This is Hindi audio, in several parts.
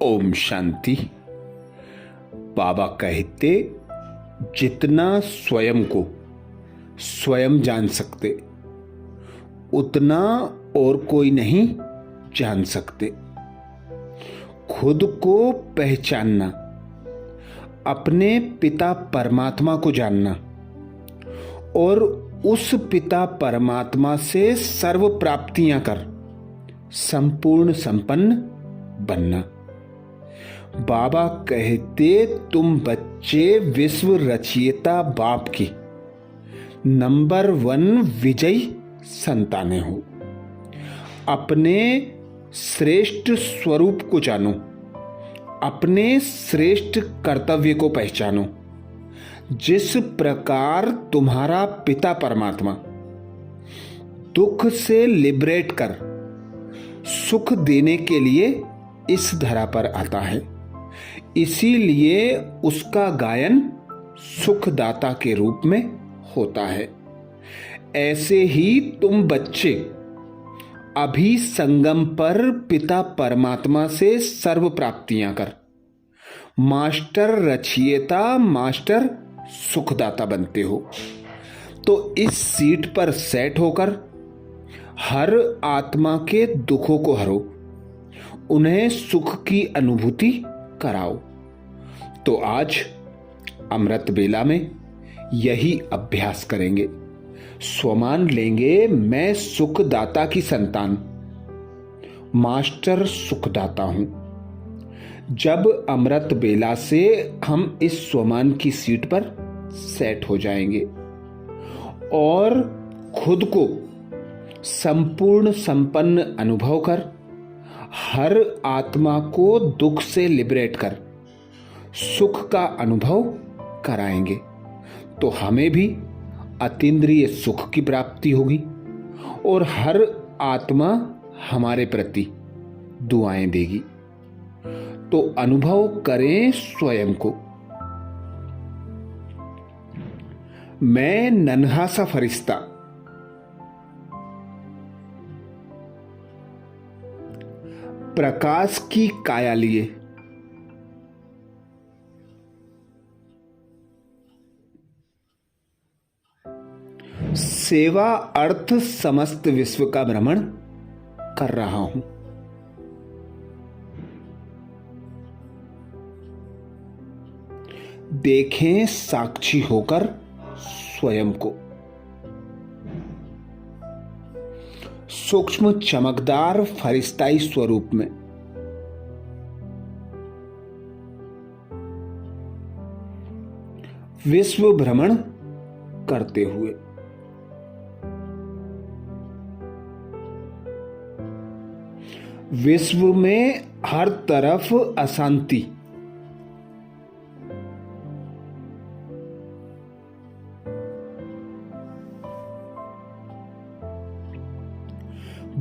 ओम शांति। बाबा कहते, जितना स्वयं को स्वयं जान सकते उतना और कोई नहीं जान सकते। खुद को पहचानना, अपने पिता परमात्मा को जानना और उस पिता परमात्मा से सर्व प्राप्तियां कर संपूर्ण संपन्न बनना। बाबा कहते, तुम बच्चे विश्व रचयिता बाप की नंबर 1 विजयी संतानें हो। अपने श्रेष्ठ स्वरूप को जानो, अपने श्रेष्ठ कर्तव्य को पहचानो। जिस प्रकार तुम्हारा पिता परमात्मा दुख से लिबरेट कर सुख देने के लिए इस धरा पर आता है, इसीलिए उसका गायन सुखदाता के रूप में होता है। ऐसे ही तुम बच्चे अभी संगम पर पिता परमात्मा से सर्व प्राप्तियां कर मास्टर रचयिता, मास्टर सुखदाता बनते हो। तो इस सीट पर सेट होकर हर आत्मा के दुखों को हरो, उन्हें सुख की अनुभूति कराओ। तो आज अमृत बेला में यही अभ्यास करेंगे। स्वमान लेंगे, मैं सुखदाता की संतान, मास्टर सुखदाता हूं। जब अमृत बेला से हम इस स्वमान की सीट पर सेट हो जाएंगे और खुद को संपूर्ण संपन्न अनुभव कर हर आत्मा को दुख से लिबरेट कर सुख का अनुभव कराएंगे, तो हमें भी अतीन्द्रिय सुख की प्राप्ति होगी और हर आत्मा हमारे प्रति दुआएं देगी। तो अनुभव करें स्वयं को। मैं नन्हा सा फरिश्ता प्रकाश की काया लिए सेवा अर्थ समस्त विश्व का भ्रमण कर रहा हूं। देखें साक्षी होकर स्वयं को, सूक्ष्म चमकदार फरिश्ताई स्वरूप में। विश्व भ्रमण करते हुए विश्व में हर तरफ अशांति,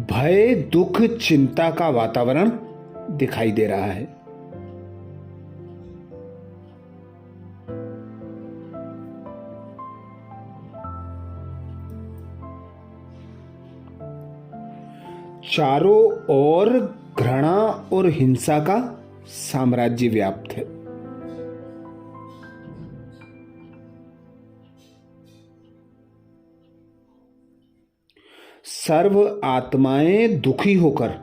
भय, दुख, चिंता का वातावरण दिखाई दे रहा है। चारों ओर घृणा और हिंसा का साम्राज्य व्याप्त है। सर्व आत्माएं दुखी होकर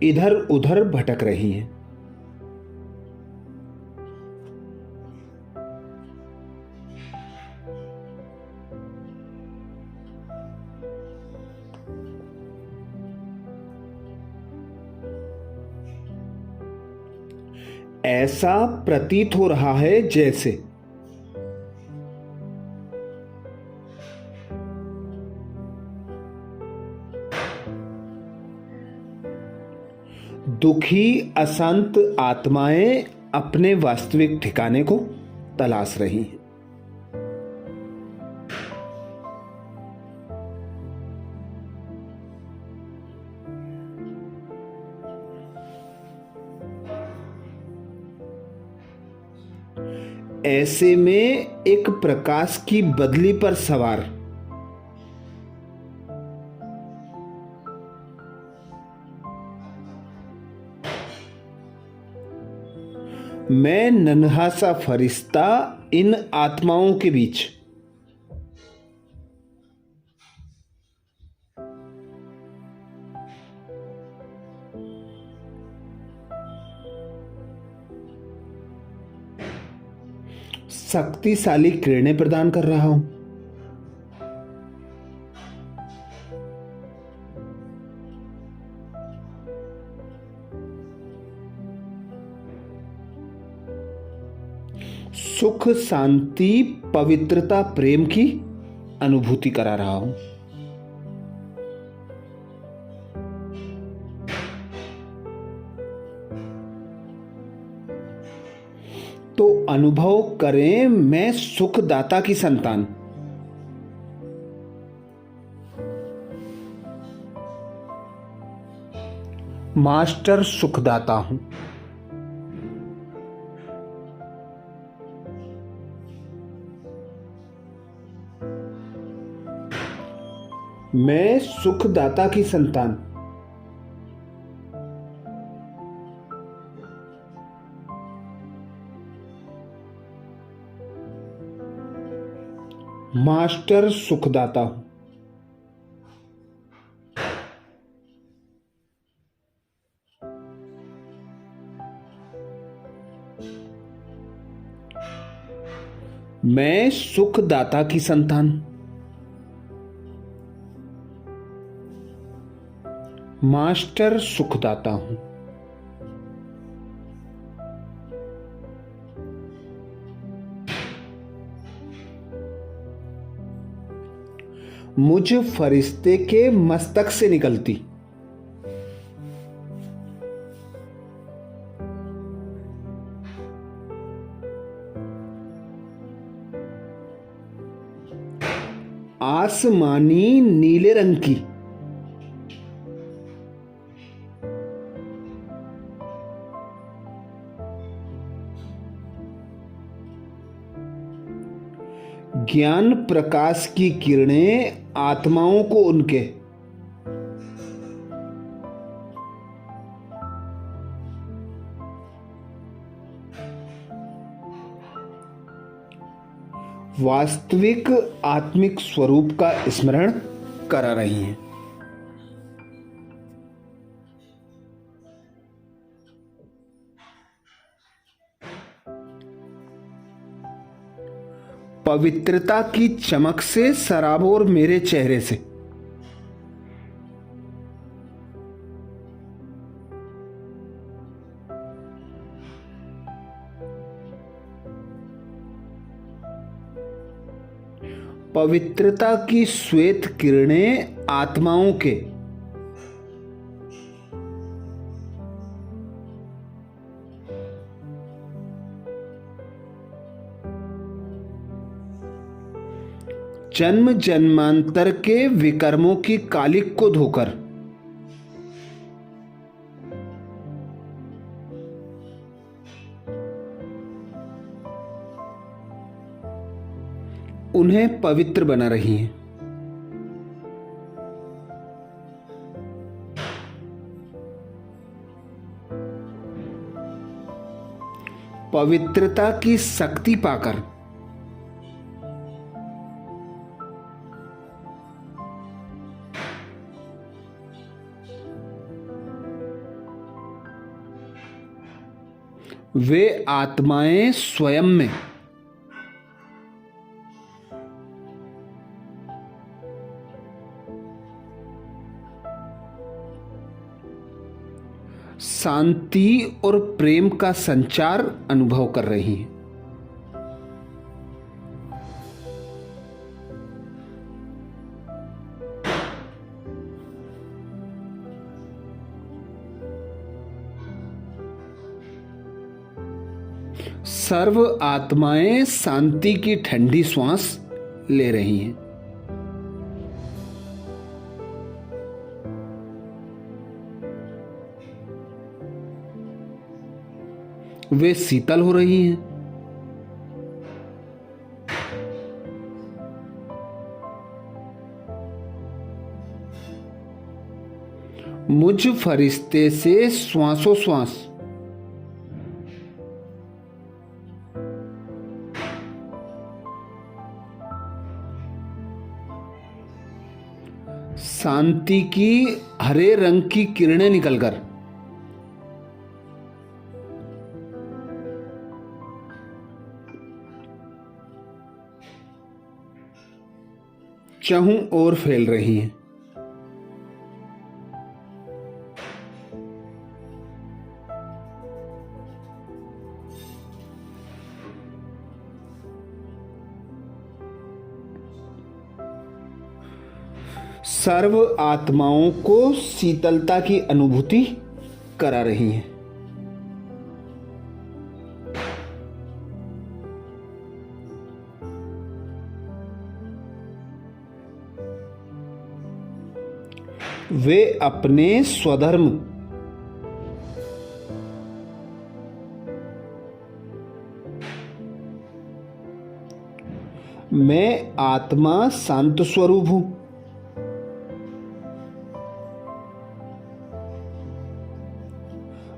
इधर उधर भटक रही हैं। ऐसा प्रतीत हो रहा है जैसे दुखी अशांत आत्माएं अपने वास्तविक ठिकाने को तलाश रही हैं। ऐसे में एक प्रकाश की बदली पर सवार मैं नन्हा सा फरिश्ता इन आत्माओं के बीच। शक्तिशाली किरणें प्रदान कर रहा हूं। सुख, शांति, पवित्रता, प्रेम की अनुभूति करा रहा हूं। तो अनुभव करें, मैं सुखदाता की संतान। मास्टर सुखदाता हूं। मैं सुखदाता की संतान। मास्टर सुखदाता हूं। मैं सुखदाता की संतान। मास्टर सुखदाता हूं। मुझ फरिश्ते के मस्तक से निकलती आसमानी नीले रंग की ज्ञान प्रकाश की किरणें आत्माओं को उनके वास्तविक आत्मिक स्वरूप का स्मरण करा रही हैं। पवित्रता की चमक से सराबोर मेरे चेहरे से पवित्रता की श्वेत किरणें आत्माओं के जन्म जन्मांतर के विकर्मों की कालिक को धोकर उन्हें पवित्र बना रही हैं। पवित्रता की शक्ति पाकर वे आत्माएं स्वयं में शांति और प्रेम का संचार अनुभव कर रही हैं। सर्व आत्माएं शांति की ठंडी श्वास ले रही हैं। वे शीतल हो रही हैं। मुझ फरिश्ते से श्वासों श्वास शांति की हरे रंग की किरणें निकलकर चारों ओर फैल रही हैं। सर्व आत्माओं को शीतलता की अनुभूति करा रही हैं। वे अपने स्वधर्म मैं आत्मा शांत स्वरूप हूं।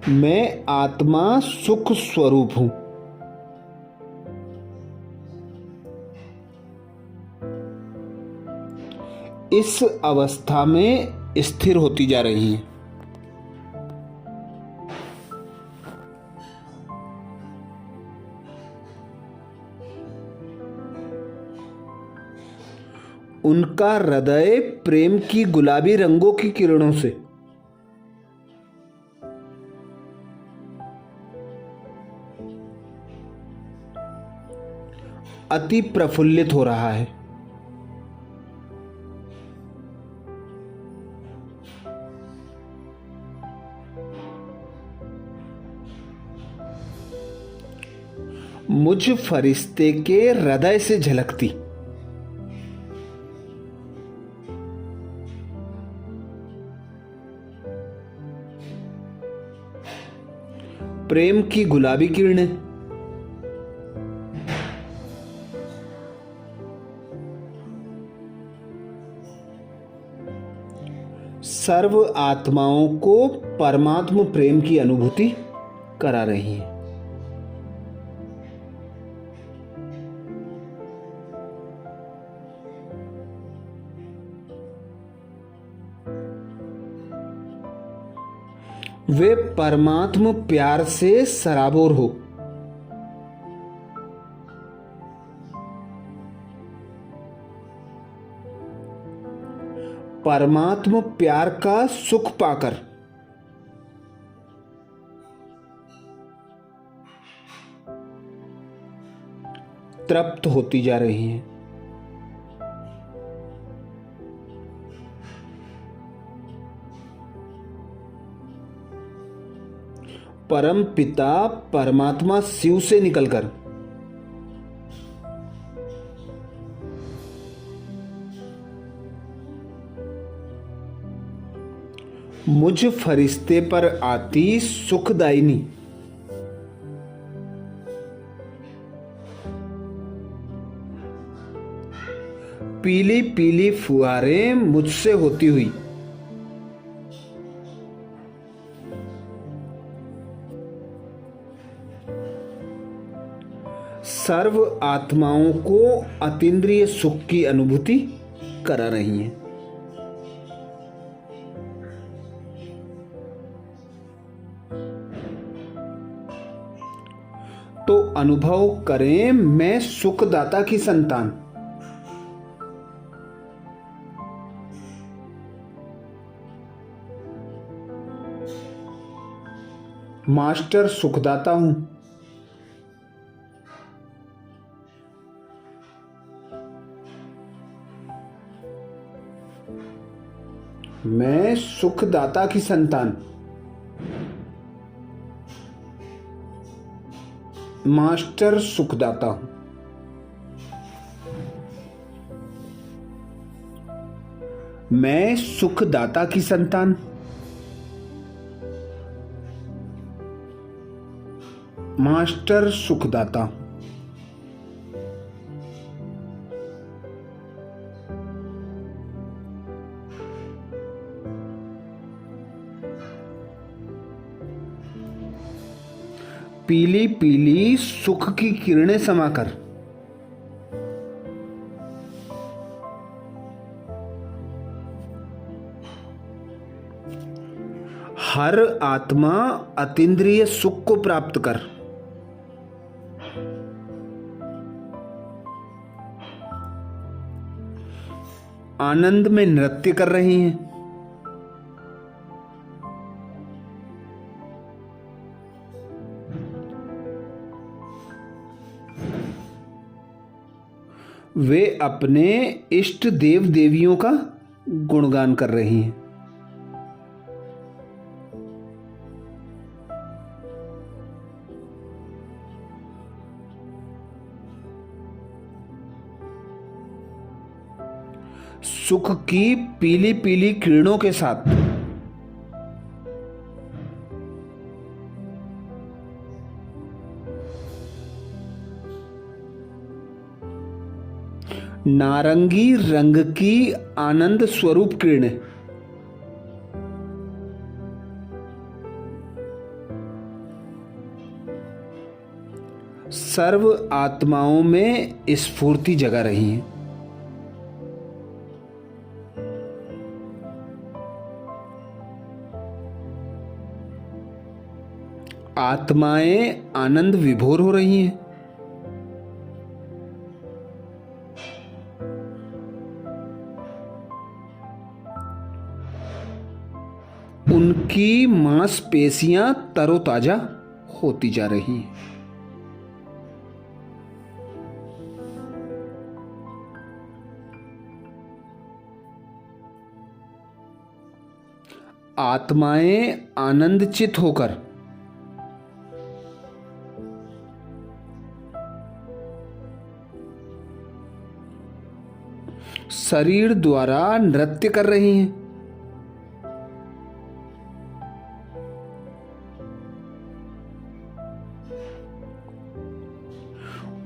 मैं आत्मा सुख स्वरूप हूं। इस अवस्था में स्थिर होती जा रही हैं। उनका हृदय प्रेम की गुलाबी रंगों की किरणों से अति प्रफुल्लित हो रहा है। मुझ फरिश्ते के हृदय से झलकती प्रेम की गुलाबी किरणें सर्व आत्माओं को परमात्म प्रेम की अनुभूति करा रही हैं। वे परमात्म प्यार से सराबोर हो। परमात्म प्यार का सुख पाकर तृप्त होती जा रही हैं। परम पिता परमात्मा शिव से निकलकर मुझ फरिश्ते पर आती सुखदायिनी पीली पीली फुहारें मुझसे होती हुई सर्व आत्माओं को अतीन्द्रिय सुख की अनुभूति करा रही हैं। तो अनुभव करें, मैं सुखदाता की संतान, मास्टर सुखदाता हूं। मैं सुखदाता की संतान, मास्टर सुखदाता हूं। मैं सुखदाता की संतान, मास्टर सुखदाता हूं। पीली पीली सुख की किरणें समाकर हर आत्मा अतीन्द्रिय सुख को प्राप्त कर आनंद में नृत्य कर रही हैं। वे अपने इष्ट देव देवियों का गुणगान कर रही हैं। सुख की पीली पीली किरणों के साथ नारंगी रंग की आनंद स्वरूप किरणें सर्व आत्माओं में स्फूर्ति जगा रही हैं। आत्माएं आनंद विभोर हो रही हैं। उनकी मांसपेशियां तरोताजा होती जा रही हैं। आत्माएं आनंदचित होकर शरीर द्वारा नृत्य कर रही हैं।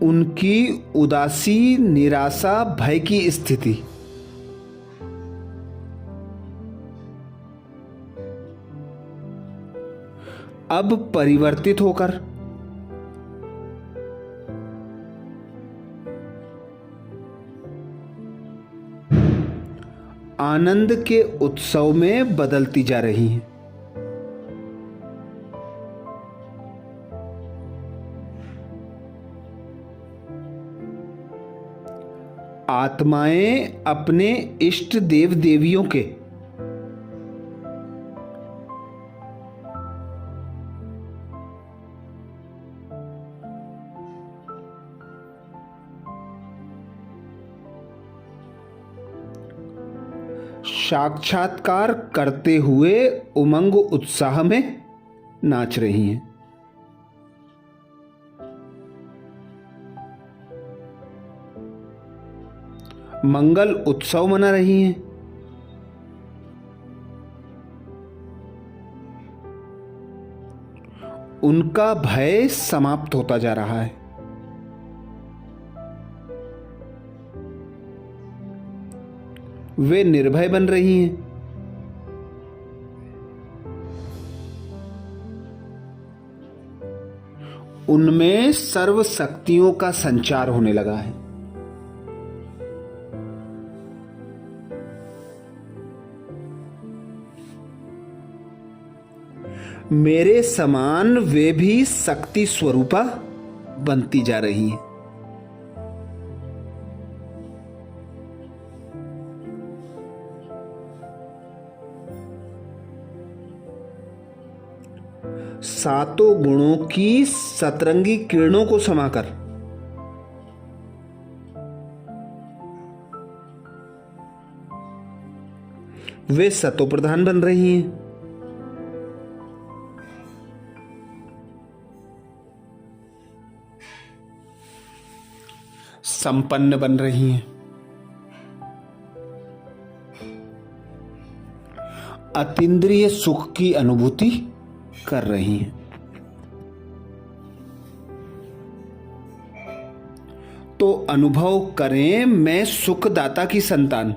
उनकी उदासी, निराशा, भय की स्थिति अब परिवर्तित होकर आनंद के उत्सव में बदलती जा रही हैं। आत्माएं अपने इष्ट देव देवियों के साक्षात्कार करते हुए उमंग उत्साह में नाच रही हैं। मंगल उत्सव मना रही हैं। उनका भय समाप्त होता जा रहा है। वे निर्भय बन रही हैं। उनमें सर्व शक्तियों का संचार होने लगा है। मेरे समान वे भी शक्ति स्वरूपा बनती जा रही हैं। सातों गुणों की सतरंगी किरणों को समाकर वे सतो प्रधान बन रही हैं। संपन्न बन रही हैं। अतीन्द्रिय सुख की अनुभूति कर रही हैं। तो अनुभव करें, मैं सुखदाता की संतान,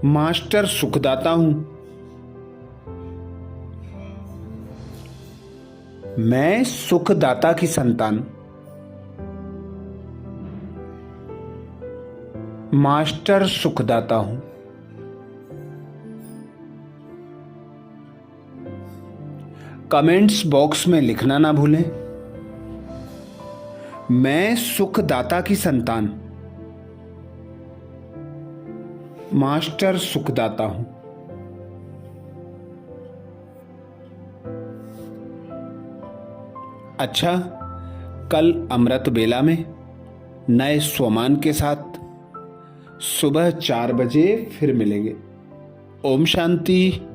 मास्टर सुखदाता हूं। मैं सुखदाता की संतान। मास्टर सुखदाता हूं। कमेंट्स बॉक्स में लिखना ना भूलें, मैं सुखदाता की संतान मास्टर सुखदाता हूं। अच्छा, कल अमृत बेला में नए स्वमान के साथ सुबह 4 बजे फिर मिलेंगे। ओम शांति।